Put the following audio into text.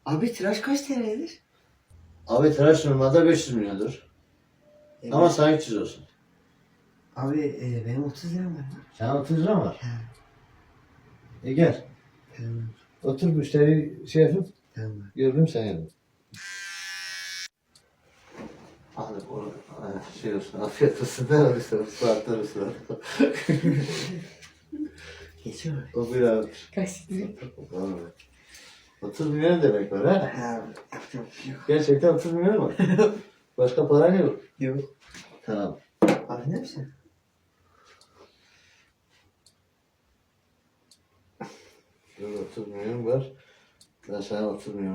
Abi tıraş kaç TL'dir? Abi tıraş normalde 500 milyondur. Evet. Ama sana 300 olsun. Abi benim 30 liram var. Sana 30 lira mı var? He. Gel. Tamam. Otur müşteri şey yapıp Tamam. gördüm sen yapın. Hadi o şey olsun, afiyet olsun. Ne olursa saatler olsun. Geçiyor abi. O bir abi. Kaç siktir? 30 milyon demek var ha? Ha, yapacağım bir şey yok. Gerçekten 30 milyon mu? Başka para yok. Yok. Tamam. Abi ne yapıyorsun? Şurada 30 milyon var. Ben sana 30 milyon